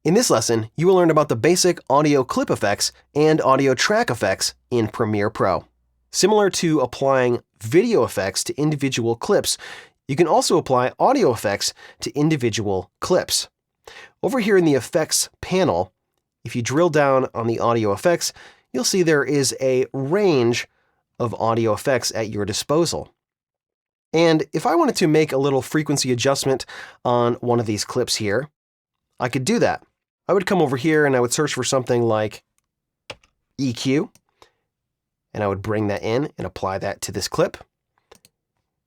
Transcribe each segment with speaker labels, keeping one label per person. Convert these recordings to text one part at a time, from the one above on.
Speaker 1: In this lesson, you will learn about the basic audio clip effects and audio track effects in Premiere Pro. Similar to applying video effects to individual clips, you can also apply audio effects to individual clips. Over here in the Effects panel, if you drill down on the audio effects, you'll see there is a range of audio effects at your disposal. And if I wanted to make a little frequency adjustment on one of these clips here, I could do that. I would come over here and I would search for something like EQ, and I would bring that in and apply that to this clip.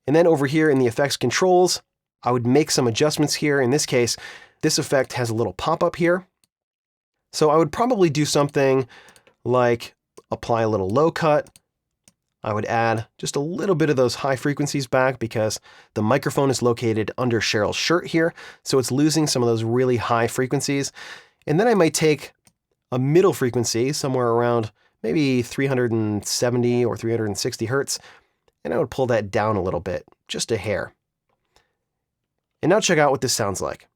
Speaker 1: And then over here in the effects controls, I would make some adjustments here. In this case, this effect has a little pop-up here. So I would probably do something like apply a little low cut. I would add just a little bit of those high frequencies back because the microphone is located under Cheryl's shirt here, so it's losing some of those really high frequencies. And then I might take a middle frequency, somewhere around maybe 370 or 360 hertz, and I would pull that down a little bit, just a hair. And now check out what this sounds like.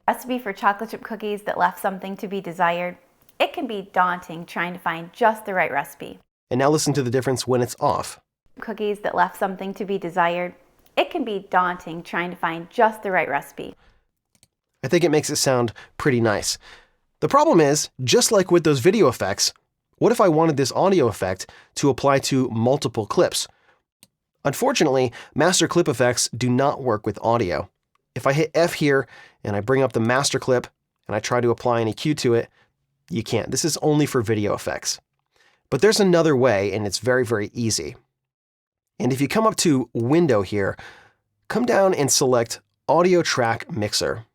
Speaker 2: Recipe for chocolate chip cookies that left something to be desired. It can be daunting trying to find just the right recipe.
Speaker 1: And now listen to the difference when it's off.
Speaker 2: Cookies that left something to be desired. It can be daunting trying to find just the right recipe.
Speaker 1: I think it makes it sound pretty nice. The problem is, just like with those video effects, what if I wanted this audio effect to apply to multiple clips? Unfortunately, master clip effects do not work with audio. If I hit F here and I bring up the master clip and I try to apply an EQ to it, you can't. This is only for video effects. But there's another way, and it's very, very easy. And if you come up to Window here, come down and select Audio Track Mixer.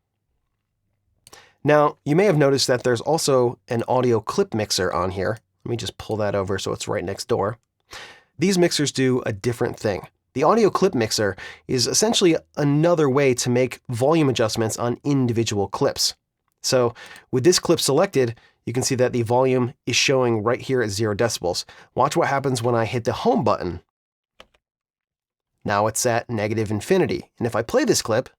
Speaker 1: Now, you may have noticed that there's also an audio clip mixer on here. Let me just pull that over so it's right next door. These mixers do a different thing. The audio clip mixer is essentially another way to make volume adjustments on individual clips. So with this clip selected, you can see that the volume is showing right here at 0 decibels. Watch what happens when I hit the home button. Now it's at -infinity. And if I play this clip,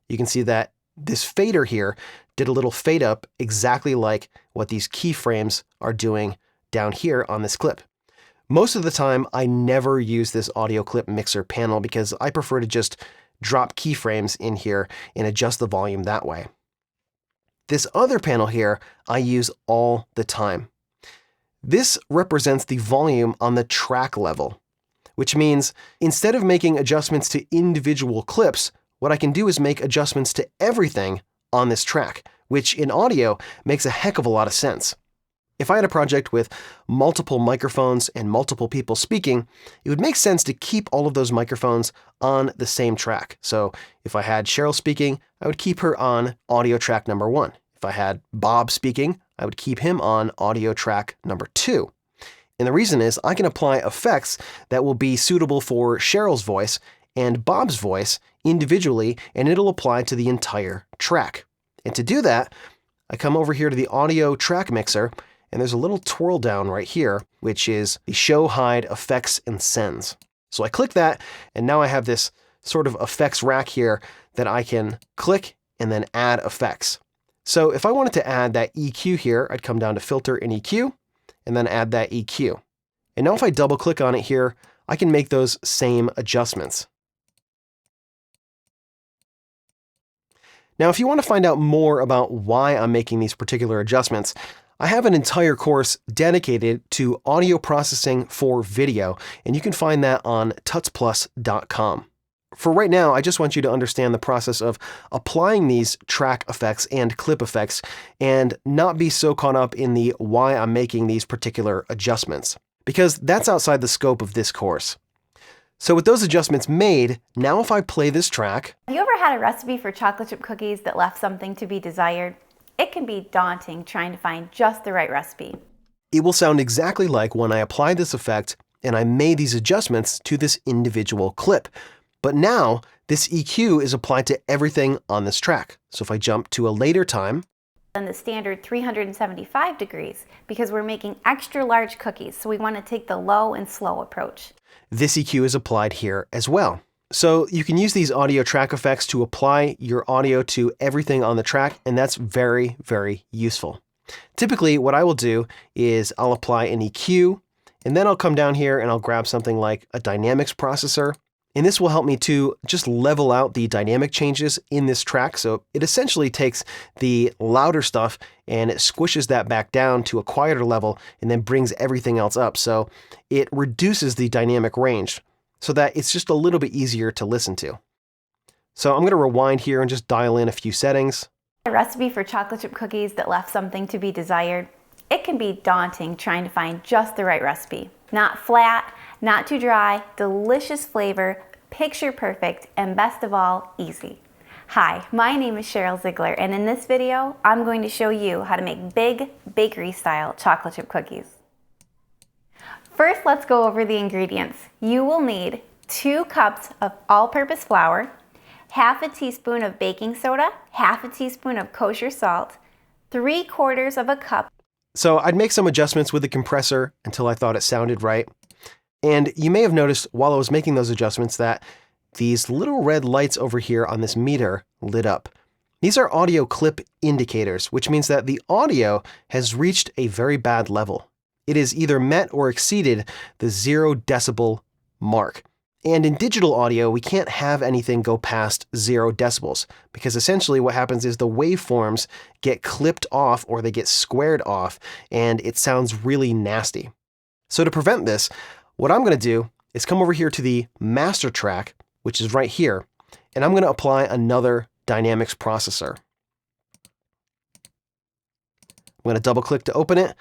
Speaker 1: you can see that this fader here did a little fade up exactly like what these keyframes are doing down here on this clip. Most of the time, I never use this audio clip mixer panel because I prefer to just drop keyframes in here and adjust the volume that way. This other panel here, I use all the time. This represents the volume on the track level, which means instead of making adjustments to individual clips, what I can do is make adjustments to everything on this track, which in audio makes a heck of a lot of sense. If I had a project with multiple microphones and multiple people speaking, it would make sense to keep all of those microphones on the same track. So if I had Cheryl speaking, I would keep her on audio track number 1. If I had Bob speaking, I would keep him on audio track number 2. And the reason is I can apply effects that will be suitable for Cheryl's voice and Bob's voice individually, and it'll apply to the entire track. And to do that, I come over here to the audio track mixer, and there's a little twirl down right here, which is the Show, Hide, Effects, and Sends. So I click that, and now I have this sort of effects rack here that I can click and then add effects. So if I wanted to add that EQ here, I'd come down to Filter and EQ, and then add that EQ. And now if I double click on it here, I can make those same adjustments. Now, if you want to find out more about why I'm making these particular adjustments, I have an entire course dedicated to audio processing for video, and you can find that on tutsplus.com. For right now, I just want you to understand the process of applying these track effects and clip effects and not be so caught up in the why I'm making these particular adjustments, because that's outside the scope of this course. So with those adjustments made, now if I play this track...
Speaker 2: Have you ever had a recipe for chocolate chip cookies that left something to be desired? It can be daunting trying to find just the right recipe.
Speaker 1: It will sound exactly like when I applied this effect and I made these adjustments to this individual clip. But now this EQ is applied to everything on this track. So if I jump to a later time,
Speaker 2: And the standard 375 degrees because we're making extra large cookies, so we want to take the low and slow approach.
Speaker 1: This EQ is applied here as well. So you can use these audio track effects to apply your audio to everything on the track, and that's very, very useful. Typically, what I will do is I'll apply an EQ, and then I'll come down here and I'll grab something like a dynamics processor. And this will help me to just level out the dynamic changes in this track. So it essentially takes the louder stuff and it squishes that back down to a quieter level and then brings everything else up. So it reduces the dynamic range so that it's just a little bit easier to listen to. So I'm going to rewind here and just dial in a few settings.
Speaker 2: A recipe for chocolate chip cookies that left something to be desired. It can be daunting trying to find just the right recipe. Not flat, not too dry, delicious flavor, picture perfect, and best of all, easy. Hi, my name is Cheryl Ziegler, and in this video, I'm going to show you how to make big bakery-style chocolate chip cookies. First, let's go over the ingredients. You will need 2 cups of all-purpose flour, half a teaspoon of baking soda, half a teaspoon of kosher salt, 3/4 of a cup.
Speaker 1: So I'd make some adjustments with the compressor until I thought it sounded right. And you may have noticed while I was making those adjustments that these little red lights over here on this meter lit up. These are audio clip indicators, which means that the audio has reached a very bad level. It has either met or exceeded the 0 decibel mark. And in digital audio, we can't have anything go past 0 decibels because essentially what happens is the waveforms get clipped off or they get squared off and it sounds really nasty. So to prevent this, what I'm going to do is come over here to the master track, which is right here, and I'm going to apply another dynamics processor. I'm going to double click to open it.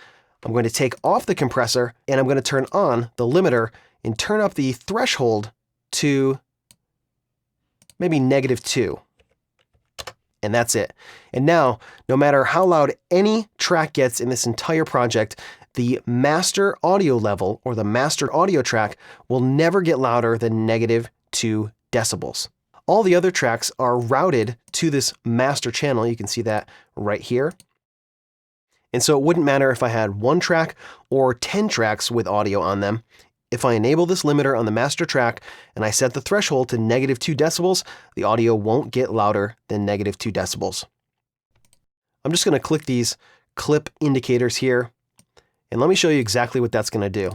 Speaker 1: I'm going to take off the compressor and I'm going to turn on the limiter and turn up the threshold to maybe -2. And that's it. And now, no matter how loud any track gets in this entire project, the master audio level or the master audio track will never get louder than -2 decibels. All the other tracks are routed to this master channel. You can see that right here. And so it wouldn't matter if I had 1 track or 10 tracks with audio on them. If I enable this limiter on the master track and I set the threshold to -2 decibels, the audio won't get louder than -2 decibels. I'm just going to click these clip indicators here, and let me show you exactly what that's going to do.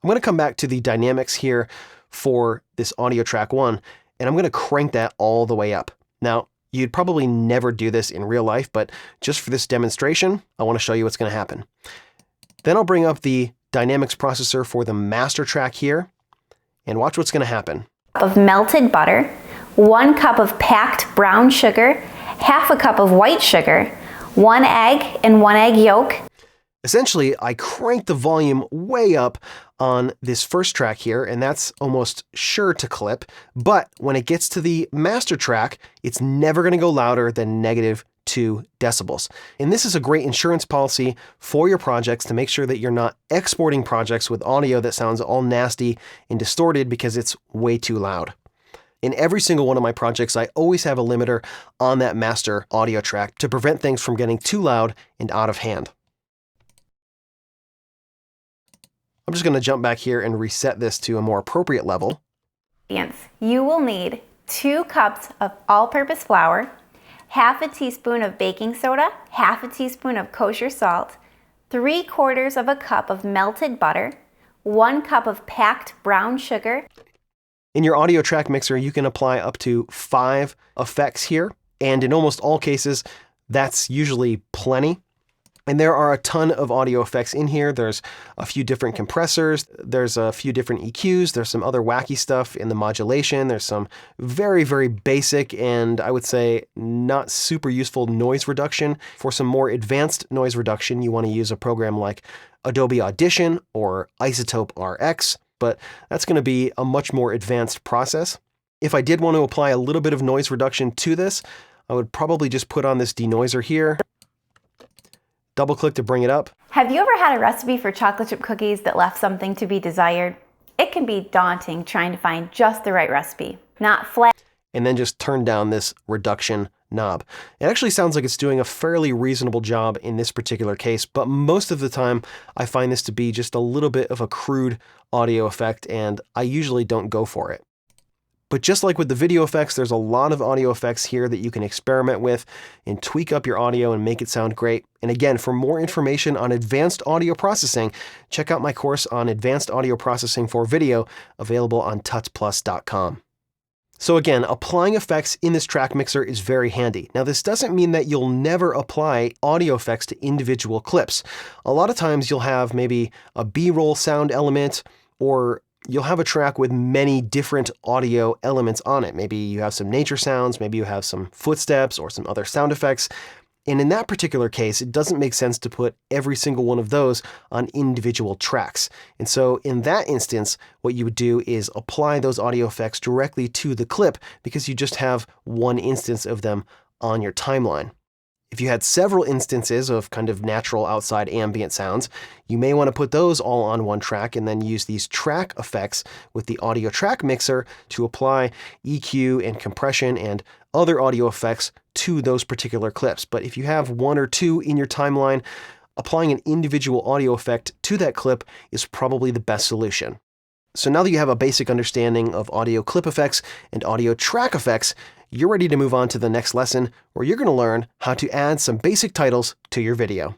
Speaker 1: I'm going to come back to the dynamics here for this audio track 1, and I'm going to crank that all the way up. Now, you'd probably never do this in real life, but just for this demonstration, I want to show you what's going to happen. Then I'll bring up the dynamics processor for the master track here, and watch what's going to happen.
Speaker 2: Of melted butter, 1 cup of packed brown sugar, half a cup of white sugar, 1 egg and 1 egg yolk.
Speaker 1: Essentially, I cranked the volume way up on this first track here, and that's almost sure to clip. But when it gets to the master track, it's never going to go louder than -2 decibels. And this is a great insurance policy for your projects to make sure that you're not exporting projects with audio that sounds all nasty and distorted because it's way too loud. In every single one of my projects, I always have a limiter on that master audio track to prevent things from getting too loud and out of hand. I'm just going to jump back here and reset this to a more appropriate level.
Speaker 2: You will need 2 cups of all-purpose flour, half a teaspoon of baking soda, half a teaspoon of kosher salt, 3/4 of a cup of melted butter, 1 cup of packed brown sugar.
Speaker 1: In your audio track mixer, you can apply up to 5 effects here, and in almost all cases, that's usually plenty. And there are a ton of audio effects in here. There's a few different compressors, there's a few different EQs, there's some other wacky stuff in the modulation, there's some very, very basic and I would say not super useful noise reduction. For some more advanced noise reduction, you want to use a program like Adobe Audition or Isotope RX, but that's going to be a much more advanced process. If I did want to apply a little bit of noise reduction to this, I would probably just put on this denoiser here. Double click to bring it up.
Speaker 2: Have you ever had a recipe for chocolate chip cookies that left something to be desired? It can be daunting trying to find just the right recipe. Not flat.
Speaker 1: And then just turn down this reduction knob. It actually sounds like it's doing a fairly reasonable job in this particular case, but most of the time I find this to be just a little bit of a crude audio effect and I usually don't go for it. But just like with the video effects, there's a lot of audio effects here that you can experiment with and tweak up your audio and make it sound great. And again, for more information on advanced audio processing, check out my course on advanced audio processing for video, available on tutsplus.com. So again, applying effects in this track mixer is very handy. Now, this doesn't mean that you'll never apply audio effects to individual clips. A lot of times you'll have maybe a B-roll sound element, or you'll have a track with many different audio elements on it. Maybe you have some nature sounds, maybe you have some footsteps or some other sound effects. And in that particular case, it doesn't make sense to put every single one of those on individual tracks. And so in that instance, what you would do is apply those audio effects directly to the clip, because you just have one instance of them on your timeline. If you had several instances of kind of natural outside ambient sounds, you may want to put those all on one track and then use these track effects with the audio track mixer to apply EQ and compression and other audio effects to those particular clips. But if you have one or two in your timeline, applying an individual audio effect to that clip is probably the best solution. So now that you have a basic understanding of audio clip effects and audio track effects, you're ready to move on to the next lesson, where you're going to learn how to add some basic titles to your video.